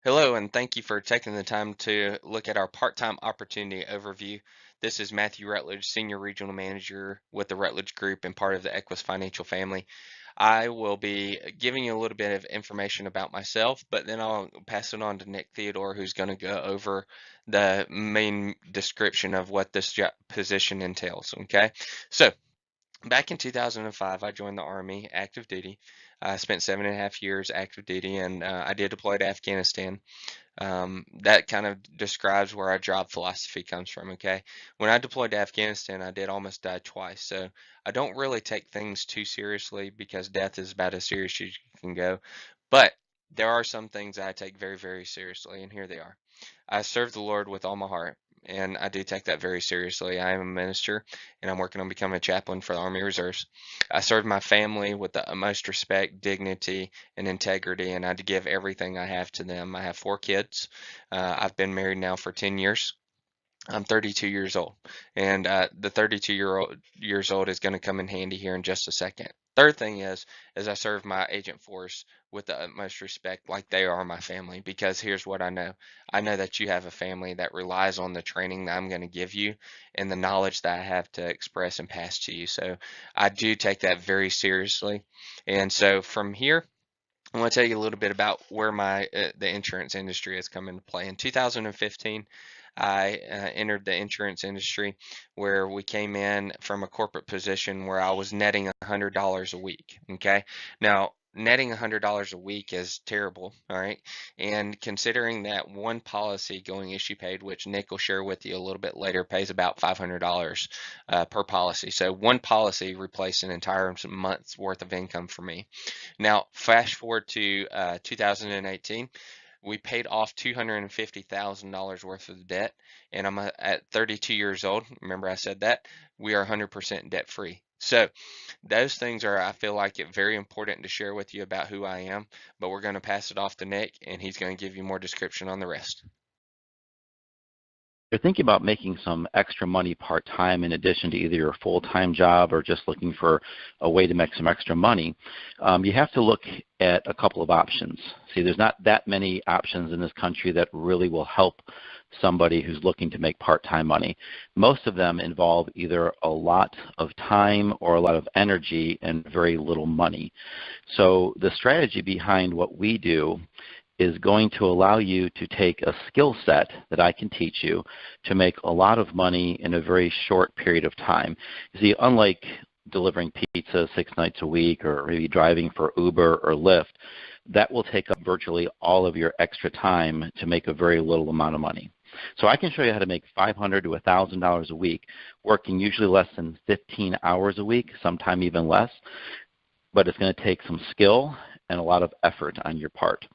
Hello, and thank you for taking the time to look at our part-time opportunity overview. This is Matthew Rutledge, Senior Regional Manager with the Rutledge Group and part of the Equus Financial family. I will be giving you a little bit of information about myself, but then I'll pass it on to Nick Theodore, who's going to go over the main description of what this position entails. Okay, so back in 2005, I joined the Army active duty. I spent 7.5 years active duty, and I did deploy to Afghanistan. That kind of describes where our job philosophy comes from, okay? When I deployed to Afghanistan, I did almost die twice, so I don't really take things too seriously because death is about as serious as you can go. But there are some things I take very, very seriously, and here they are. I serve the Lord with all my heart, and I do take that very seriously. I am a minister, and I'm working on becoming a chaplain for the Army Reserves. I serve my family with the utmost respect, dignity, and integrity, and I give everything I have to them. I have 4 kids. I've been married now for 10 years. I'm 32 years old, and the 32 years old is going to come in handy here in just a second. Third thing is I serve my agent force with the utmost respect, like they are my family. Because here's what I know: I know that you have a family that relies on the training that I'm going to give you and the knowledge that I have to express and pass to you. So I do take that very seriously. And so from here, I want to tell you a little bit about where the insurance industry has come into play. In 2015, I entered the insurance industry where we came in from a corporate position where I was netting $100 a week. Okay, now netting $100 a week is terrible. All right, and considering that one policy going issue paid, which Nick will share with you a little bit later, pays about $500 per policy. So one policy replaced an entire month's worth of income for me. Now, fast forward to 2018, we paid off $250,000 worth of debt, and I'm at 32 years old. Remember I said that? We are 100% debt free. So those things are, I feel like it very important to share with you about who I am, but we're going to pass it off to Nick, and he's going to give you more description on the rest. You're thinking about making some extra money part-time in addition to either your full-time job or just looking for a way to make some extra money, you have to look at a couple of options. See, there's not that many options in this country that really will help somebody who's looking to make part-time money. Most of them involve either a lot of time or a lot of energy and very little money. So the strategy behind what we do is going to allow you to take a skill set that I can teach you to make a lot of money in a very short period of time. You see, unlike delivering pizza 6 nights a week or maybe driving for Uber or Lyft, that will take up virtually all of your extra time to make a very little amount of money. So I can show you how to make $500 to $1,000 a week, working usually less than 15 hours a week, sometime even less, but it's going to take some skill and a lot of effort on your part.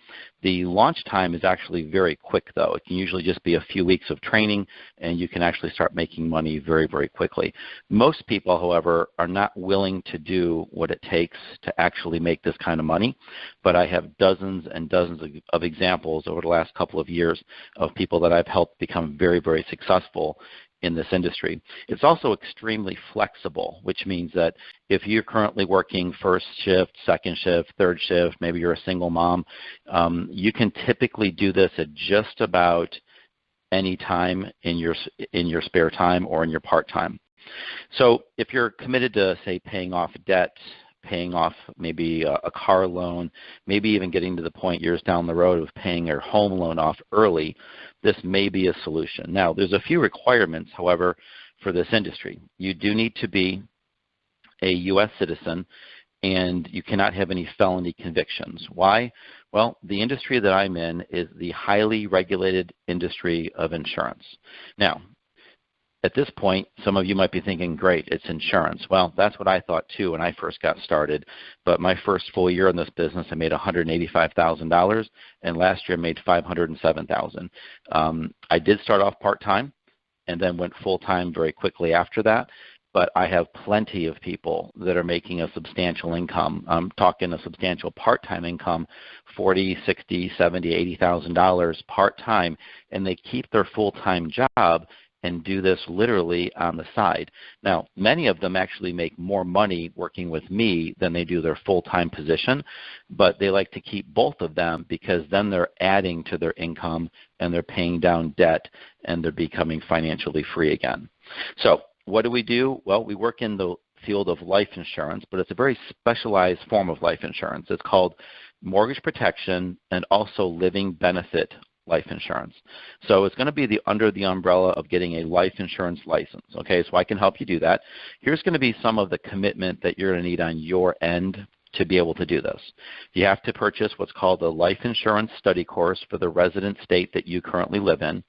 The launch time is actually very quick, though. It can usually just be a few weeks of training, and you can actually start making money very, very quickly. Most people, however, are not willing to do what it takes to actually make this kind of money, but I have dozens and dozens of examples over the last couple of years of people that I've helped become very, very successful in this industry. It's also extremely flexible, which means that if you're currently working first shift, second shift, third shift, maybe you're a single mom, you can typically do this at just about any time in your spare time or in your part-time. So if you're committed to, say, paying off debt, paying off maybe a car loan, maybe even getting to the point years down the road of paying your home loan off early, this may be a solution. Now, there's a few requirements, however, for this industry. You do need to be a U.S. citizen, and you cannot have any felony convictions. Why? Well, the industry that I'm in is the highly regulated industry of insurance. Now, at this point, some of you might be thinking, great, it's insurance. Well, that's what I thought too when I first got started. But my first full year in this business, I made $185,000, and last year I made $507,000. I did start off part-time and then went full-time very quickly after that. But I have plenty of people that are making a substantial income. I'm talking a substantial part-time income, $40,000, $60,000, $70,000, $80,000 part-time, and they keep their full-time job and do this literally on the side. Now, many of them actually make more money working with me than they do their full-time position, but they like to keep both of them because then they're adding to their income and they're paying down debt and they're becoming financially free again. So what do? Well, we work in the field of life insurance, but it's a very specialized form of life insurance. It's called mortgage protection and also living benefit life insurance. So it's going to be under the umbrella of getting a life insurance license. Okay, so I can help you do that. Here's going to be some of the commitment that you're going to need on your end to be able to do this. You have to purchase what's called a life insurance study course for the resident state that you currently live in.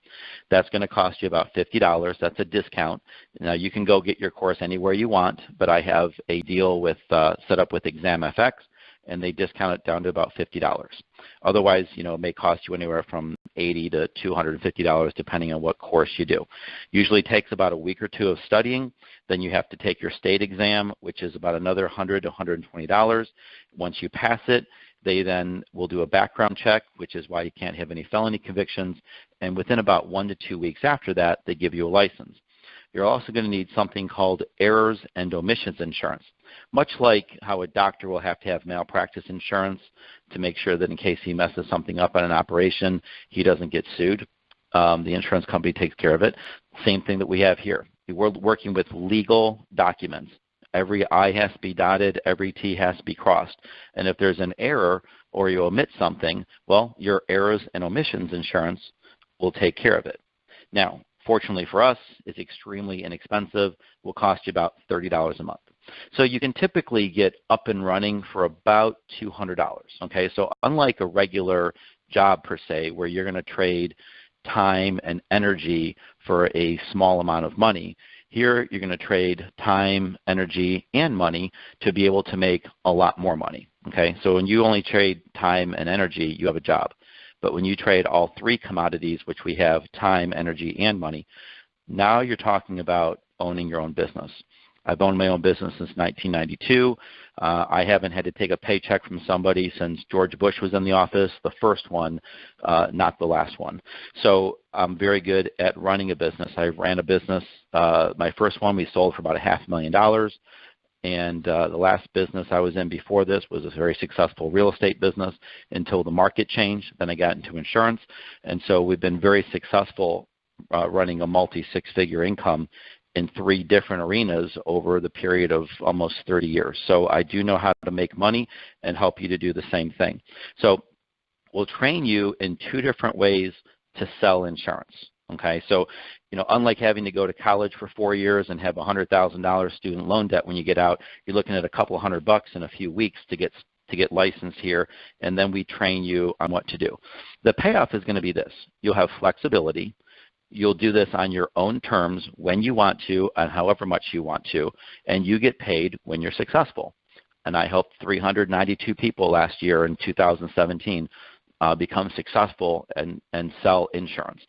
That's going to cost you about $50. That's a discount. Now you can go get your course anywhere you want, but I have a deal with set up with ExamFX, and they discount it down to about $50. Otherwise, it may cost you anywhere from $80 to $250 depending on what course you do. Usually takes about a week or two of studying. Then you have to take your state exam, which is about another $100 to $120. Once you pass it, they then will do a background check, which is why you can't have any felony convictions. And within about 1 to 2 weeks after that, they give you a license. You're also going to need something called errors and omissions insurance, much like how a doctor will have to have malpractice insurance to make sure that in case he messes something up on an operation, he doesn't get sued. The insurance company takes care of it. Same thing that we have here. We're working with legal documents. Every I has to be dotted, every T has to be crossed. And if there's an error or you omit something, well, your errors and omissions insurance will take care of it. Now, fortunately for us, it's extremely inexpensive. Will cost you about $30 a month. So you can typically get up and running for about $200. Okay, so unlike a regular job per se, where you're going to trade time and energy for a small amount of money, here you're going to trade time, energy, and money to be able to make a lot more money. Okay, so when you only trade time and energy, you have a job. But when you trade all three commodities, which we have time, energy, and money, now you're talking about owning your own business. I've owned my own business since 1992. I haven't had to take a paycheck from somebody since George Bush was in the office, the first one, not the last one. So I'm very good at running a business. I ran a business. My first one we sold for about $500,000. And the last business I was in before this was a very successful real estate business until the market changed. Then I got into insurance. And so we've been very successful running a multi-six-figure income in 3 different arenas over the period of almost 30 years. So I do know how to make money and help you to do the same thing. So we'll train you in 2 different ways to sell insurance. Okay, so unlike having to go to college for 4 years and have $100,000 student loan debt when you get out, you're looking at a couple $100 in a few weeks to get licensed here, and then we train you on what to do. The payoff is going to be this: you'll have flexibility. You'll do this on your own terms when you want to and however much you want to, and you get paid when you're successful. And I helped 392 people last year in 2017 become successful and sell insurance.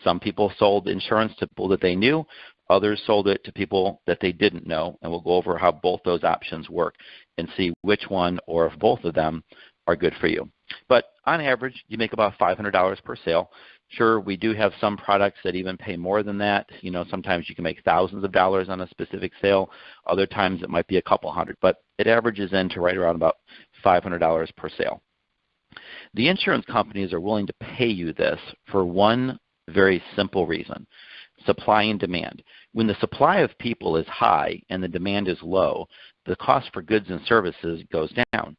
Some people sold insurance to people that they knew. Others sold it to people that they didn't know, and we'll go over how both those options work and see which one or if both of them are good for you. But on average, you make about $500 per sale. Sure, we do have some products that even pay more than that. Sometimes you can make thousands of dollars on a specific sale. Other times it might be a couple hundred, but it averages into right around about $500 per sale. The insurance companies are willing to pay you this for one very simple reason: supply and demand. When the supply of people is high and the demand is low, the cost for goods and services goes down.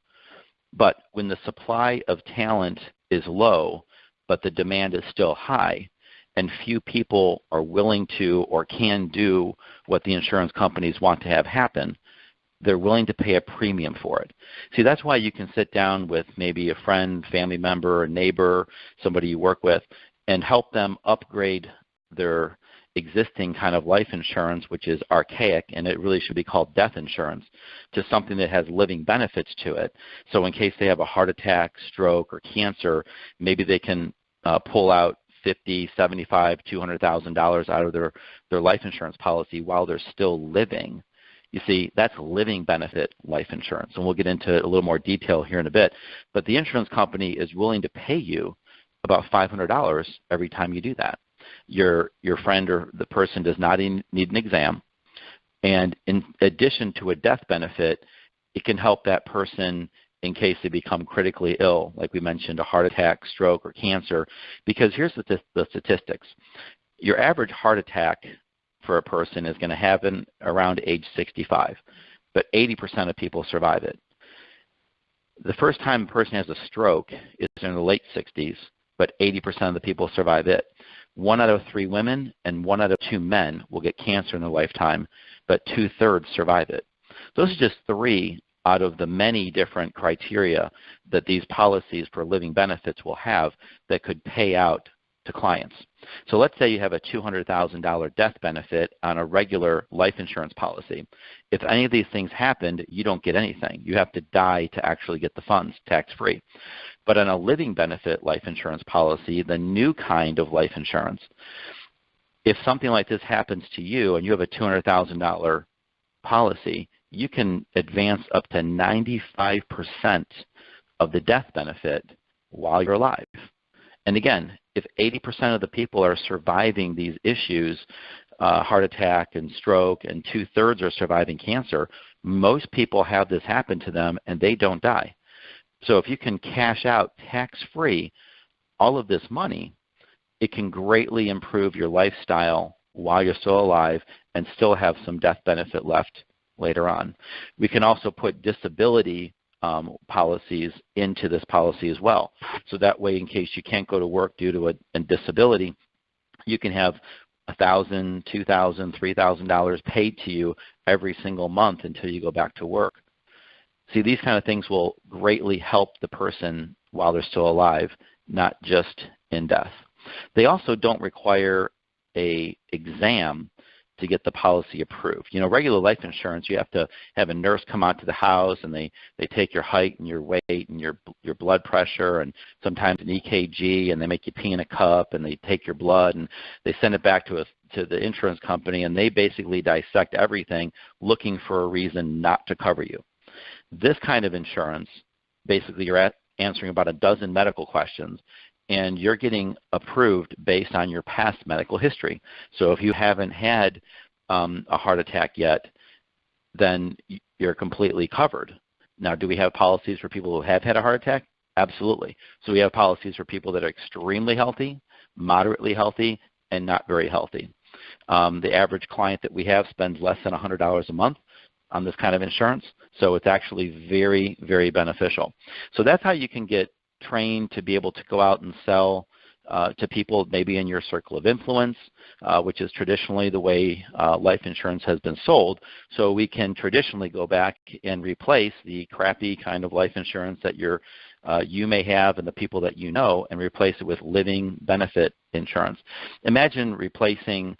But when the supply of talent is low, but the demand is still high, and few people are willing to or can do what the insurance companies want to have happen, they're willing to pay a premium for it. See, that's why you can sit down with maybe a friend, family member, a neighbor, somebody you work with, and help them upgrade their existing kind of life insurance, which is archaic, and it really should be called death insurance, to something that has living benefits to it. So in case they have a heart attack, stroke, or cancer, maybe they can pull out $50,000, $75,000, $200,000 out of their life insurance policy while they're still living. You see, that's living benefit life insurance, and we'll get into a little more detail here in a bit. But the insurance company is willing to pay you about $500 every time you do that. your friend or the person does not need an exam. And in addition to a death benefit, it can help that person in case they become critically ill, like we mentioned, a heart attack, stroke, or cancer. Because here's the statistics. Your average heart attack for a person is going to happen around age 65, but 80% of people survive it. The first time a person has a stroke is in the late 60s, but 80% of the people survive it. 1 out of 3 women and 1 out of 2 men will get cancer in their lifetime, but 2/3 survive it. Those are just 3 out of the many different criteria that these policies for living benefits will have that could pay out to clients. So let's say you have a $200,000 death benefit on a regular life insurance policy. If any of these things happened, you don't get anything. You have to die to actually get the funds tax-free. But on a living benefit life insurance policy, the new kind of life insurance, if something like this happens to you and you have a $200,000 policy, you can advance up to 95% of the death benefit while you're alive. And again, if 80% of the people are surviving these issues, heart attack and stroke, and 2/3 are surviving cancer, most people have this happen to them and they don't die. So if you can cash out tax-free all of this money, it can greatly improve your lifestyle while you're still alive and still have some death benefit left later on. We can also put disability policies into this policy as well. So that way, in case you can't go to work due to a disability, you can have $1,000, $2,000, $3,000 paid to you every single month until you go back to work. See, these kind of things will greatly help the person while they're still alive, not just in death. They also don't require an exam to get the policy approved. You know, regular life insurance, you have to have a nurse come out to the house and they take your height and your weight and your blood pressure and sometimes an EKG, and they make you pee in a cup and they take your blood and they send it back to the insurance company, and they basically dissect everything looking for a reason not to cover you. This kind of insurance, basically you're answering about a dozen medical questions, and you're getting approved based on your past medical history. So if you haven't had a heart attack yet, then you're completely covered. Now, do we have policies for people who have had a heart attack? Absolutely. So we have policies for people that are extremely healthy, moderately healthy, and not very healthy. The average client that we have spends less than $100 a month on this kind of insurance, so it's actually very, very beneficial. So that's how you can get trained to be able to go out and sell to people maybe in your circle of influence, which is traditionally the way life insurance has been sold. So we can traditionally go back and replace the crappy kind of life insurance that you may have and the people that you know, and replace it with living benefit insurance. Imagine replacing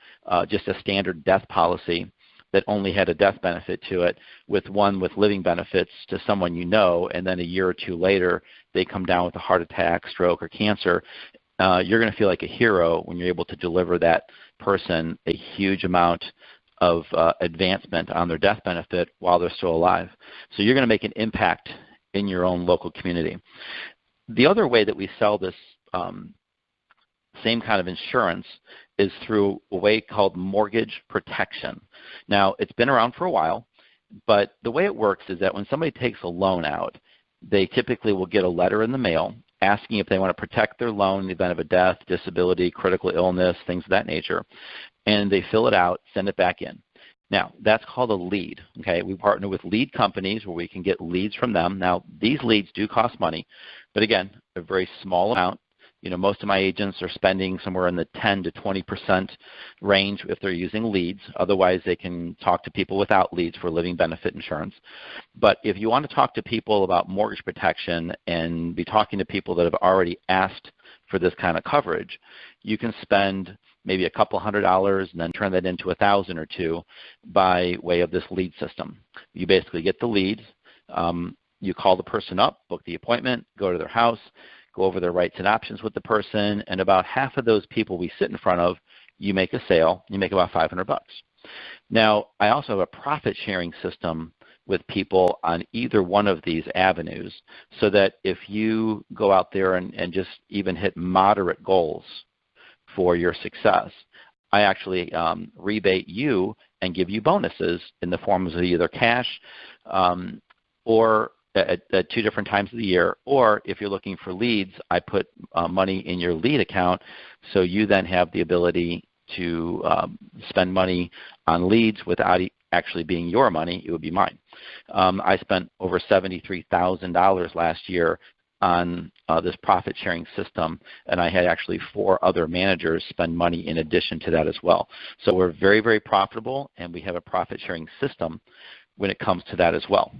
just a standard death policy that only had a death benefit to it with one with living benefits to someone you know, and then a year or two later they come down with a heart attack, stroke, or cancer. You're going to feel like a hero when you're able to deliver that person a huge amount of advancement on their death benefit while they're still alive. So you're going to make an impact in your own local community. The other way that we sell this same kind of insurance is through a way called mortgage protection. Now, it's been around for a while, but the way it works is that when somebody takes a loan out, they typically will get a letter in the mail asking if they want to protect their loan in the event of a death, disability, critical illness, things of that nature, and they fill it out, send it back in. Now, that's called a lead. Okay, we partner with lead companies where we can get leads from them. Now, these leads do cost money, but again, a very small amount. You know, most of my agents are spending somewhere in the 10 to 20% range if they're using leads. Otherwise, they can talk to people without leads for living benefit insurance. But if you want to talk to people about mortgage protection and be talking to people that have already asked for this kind of coverage, you can spend maybe a couple $100 and then turn that into $1,000 or $2 by way of this lead system. You basically get the leads. You call the person up, book the appointment, go to their house, go over their rights and options with the person, and about half of those people we sit in front of, you make a sale. You make about $500. Now, I also have a profit-sharing system with people on either one of these avenues, so that if you go out there and just even hit moderate goals for your success. I actually rebate you and give you bonuses in the forms of either cash or at 2 different times of the year, or if you're looking for leads, I put money in your lead account, so you then have the ability to spend money on leads without actually being your money. It would be mine. I spent over $73,000 last year on this profit sharing system, and I had actually 4 other managers spend money in addition to that as well. So we're very, very profitable, and we have a profit sharing system when it comes to that as well.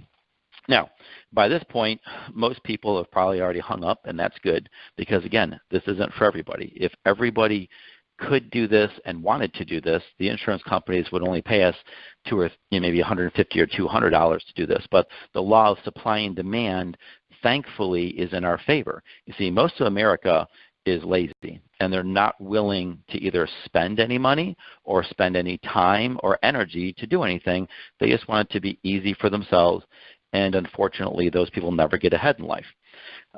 Now, by this point, most people have probably already hung up, and that's good because, again, this isn't for everybody. If everybody could do this and wanted to do this, the insurance companies would only pay us maybe $150 or $200 to do this. But the law of supply and demand, thankfully, is in our favor. You see, most of America is lazy, and they're not willing to either spend any money or spend any time or energy to do anything. They just want it to be easy for themselves. And unfortunately, those people never get ahead in life.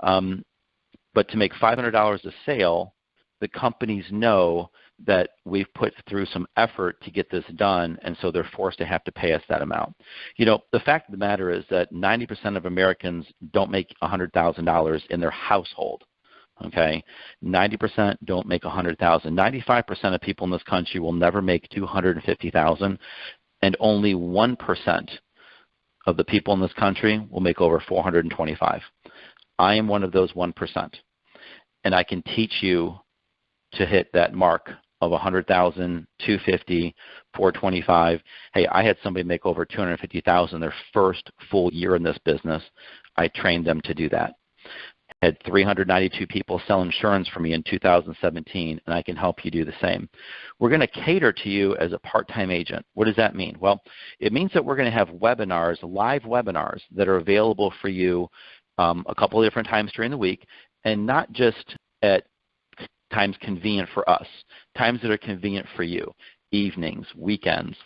But to make $500 a sale, the companies know that we've put through some effort to get this done, and so they're forced to have to pay us that amount. You know, the fact of the matter is that 90% of Americans don't make $100,000 in their household. Okay, 90% don't make $100,000. 95% of people in this country will never make $250,000, and only 1% of the people in this country will make over $425,000. I am one of those 1%, and I can teach you to hit that mark of $100,000, $250,000, $425,000. Hey, I had somebody make over $250,000 their first full year in this business. I trained them to do that. I had 392 people sell insurance for me in 2017, and I can help you do the same. We're going to cater to you as a part-time agent. What does that mean? Well, it means that we're going to have webinars, live webinars, that are available for you a couple of different times during the week, and not just at times convenient for us, times that are convenient for you, evenings, weekends.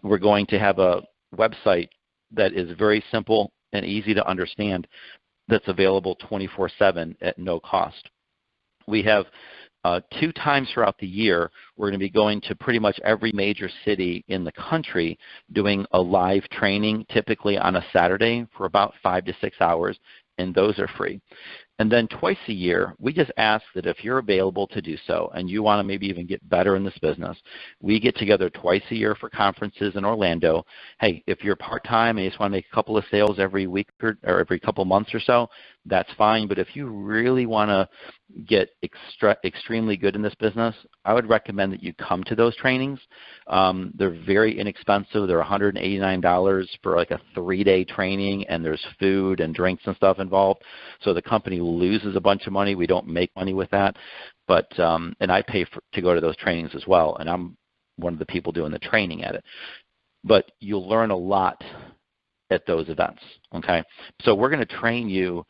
We're going to have a website that is very simple and easy to understand that's available 24/7 at no cost. We have 2 times throughout the year, we're going to be going to pretty much every major city in the country doing a live training, typically on a Saturday for about 5 to 6 hours, and those are free. And then twice a year, we just ask that if you're available to do so and you want to maybe even get better in this business, we get together twice a year for conferences in Orlando. Hey, if you're part-time and you just want to make a couple of sales every week or every couple of months or so, that's fine. But if you really want to get extremely good in this business, I would recommend that you come to those trainings. They're very inexpensive. They're $189 for like a 3-day training, and there's food and drinks and stuff involved. So the company loses a bunch of money. We don't make money with that. But and I pay to go to those trainings as well, and I'm one of the people doing the training at it. But you'll learn a lot at those events, okay? So we're going to train you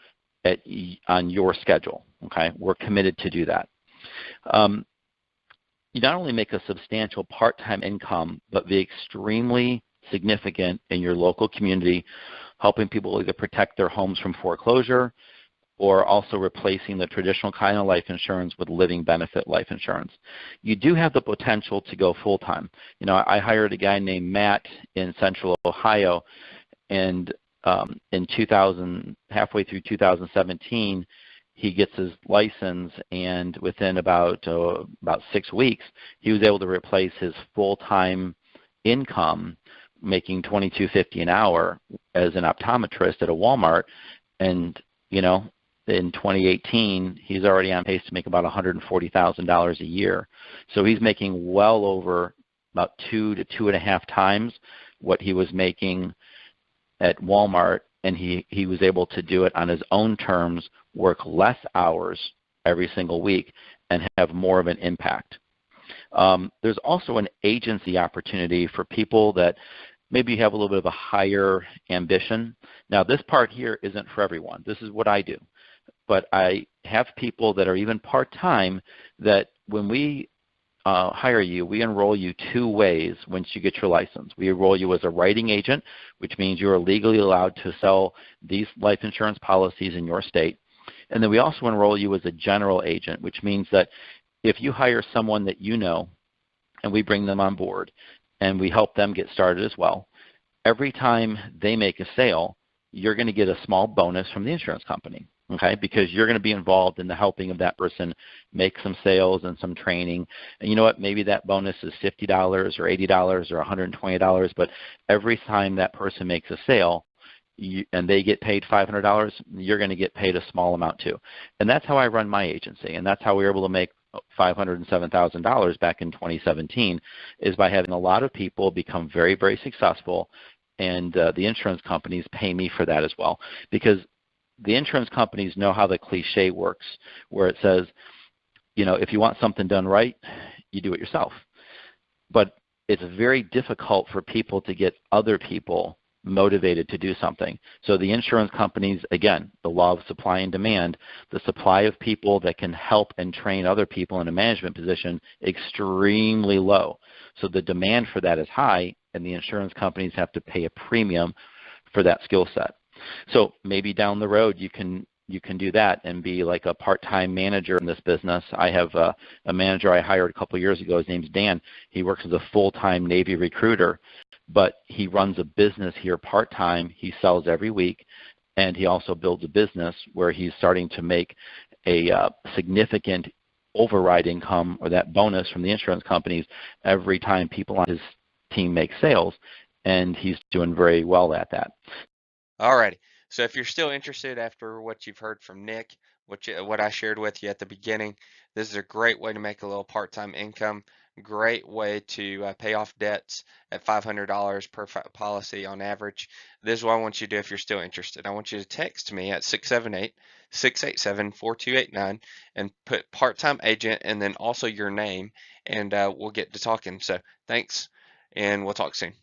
on your schedule, okay? We're committed to do that. You not only make a substantial part-time income, but be extremely significant in your local community, helping people either protect their homes from foreclosure or also replacing the traditional kind of life insurance with living benefit life insurance. You do have the potential to go full-time. You know, I hired a guy named Matt in Central Ohio, and halfway through 2017, he gets his license, and within about 6 weeks, he was able to replace his full-time income, making $22.50 an hour as an optometrist at a Walmart. And you know, in 2018, he's already on pace to make about $140,000 a year. So he's making well over about 2 to 2.5 times what he was making at Walmart, and he was able to do it on his own terms, work less hours every single week, and have more of an impact. There's also an agency opportunity for people that maybe have a little bit of a higher ambition. Now, this part here isn't for everyone. This is what I do. But I have people that are even part-time that when we hire you, we enroll you 2 ways once you get your license. We enroll you as a writing agent, which means you are legally allowed to sell these life insurance policies in your state. And then we also enroll you as a general agent, which means that if you hire someone that you know and we bring them on board and we help them get started as well, every time they make a sale, you're going to get a small bonus from the insurance company, okay? Because you're going to be involved in the helping of that person make some sales and some training. And you know what? Maybe that bonus is $50 or $80 or $120, but every time that person makes a sale, and they get paid $500, you're going to get paid a small amount too. And that's how I run my agency, and that's how we were able to make $507,000 back in 2017, is by having a lot of people become very, very successful, and the insurance companies pay me for that as well, because the insurance companies know how the cliche works, where it says, if you want something done right, you do it yourself. But it's very difficult for people to get other people motivated to do something. So the insurance companies, again, the law of supply and demand, the supply of people that can help and train other people in a management position, extremely low. So the demand for that is high, and the insurance companies have to pay a premium for that skill set. So maybe down the road you can do that and be like a part-time manager in this business. I have a manager I hired a couple of years ago. His name's Dan. He works as a full-time Navy recruiter, but he runs a business here part-time. He sells every week, and he also builds a business where he's starting to make a significant override income, or that bonus from the insurance companies, every time people on his team make sales, and he's doing very well at that. Alrighty. So if you're still interested after what you've heard from Nick, what I shared with you at the beginning, this is a great way to make a little part-time income. Great way to pay off debts at $500 per policy on average. This is what I want you to do if you're still interested. I want you to text me at 678-687-4289 and put part-time agent and then also your name, and we'll get to talking. So thanks, and we'll talk soon.